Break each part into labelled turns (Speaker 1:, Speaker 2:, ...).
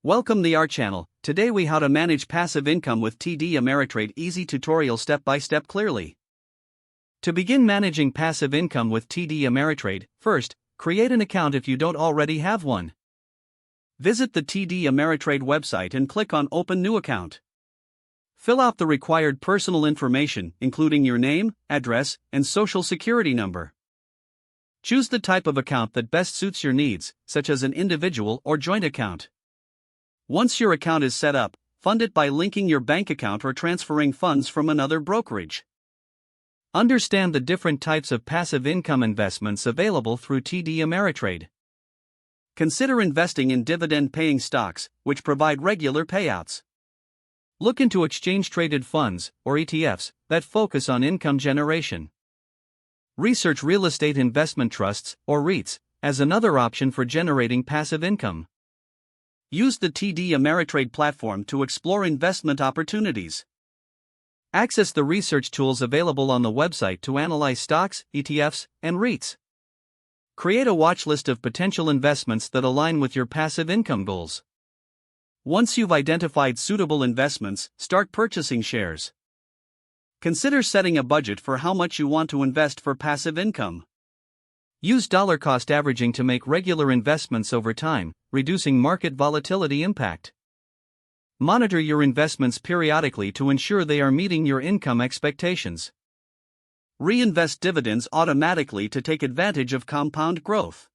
Speaker 1: Welcome to our channel. Today we how to manage passive income with TD Ameritrade easy tutorial step by step clearly. To begin managing passive income with TD Ameritrade, first, create an account if you don't already have one. Visit the TD Ameritrade website and click on Open New Account. Fill out the required personal information, including your name, address, and social security number. Choose the type of account that best suits your needs, such as an individual or joint account. Once your account is set up, fund it by linking your bank account or transferring funds from another brokerage. Understand the different types of passive income investments available through TD Ameritrade. Consider investing in dividend-paying stocks, which provide regular payouts. Look into exchange-traded funds, or ETFs, that focus on income generation. Research real estate investment trusts, or REITs, as another option for generating passive income. Use the TD Ameritrade platform to explore investment opportunities. Access the research tools available on the website to analyze stocks, ETFs, and REITs. Create a watch list of potential investments that align with your passive income goals. Once you've identified suitable investments, start purchasing shares. Consider setting a budget for how much you want to invest for passive income. Use dollar cost averaging to make regular investments over time, reducing market volatility impact. Monitor your investments periodically to ensure they are meeting your income expectations. Reinvest dividends automatically to take advantage of compound growth.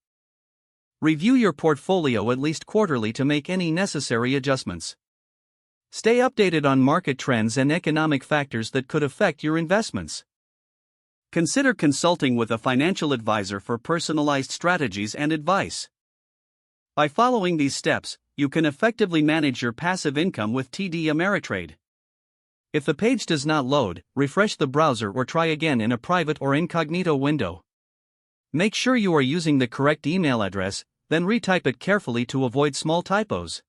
Speaker 1: Review your portfolio at least quarterly to make any necessary adjustments. Stay updated on market trends and economic factors that could affect your investments. Consider consulting with a financial advisor for personalized strategies and advice. By following these steps, you can effectively manage your passive income with TD Ameritrade. If the page does not load, refresh the browser or try again in a private or incognito window. Make sure you are using the correct email address, then retype it carefully to avoid small typos.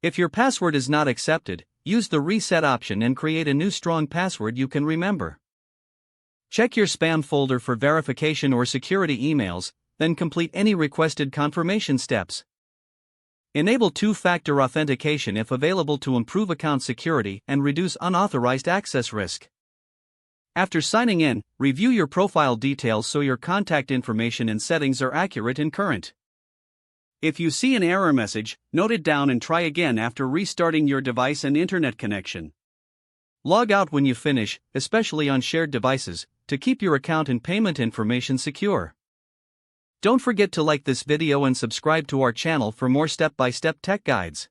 Speaker 1: If your password is not accepted, use the reset option and create a new strong password you can remember. Check your spam folder for verification or security emails, then complete any requested confirmation steps. Enable two-factor authentication if available to improve account security and reduce unauthorized access risk. After signing in, review your profile details so your contact information and settings are accurate and current. If you see an error message, note it down and try again after restarting your device and internet connection. Log out when you finish, especially on shared devices, to keep your account and payment information secure. Don't forget to like this video and subscribe to our channel for more step-by-step tech guides.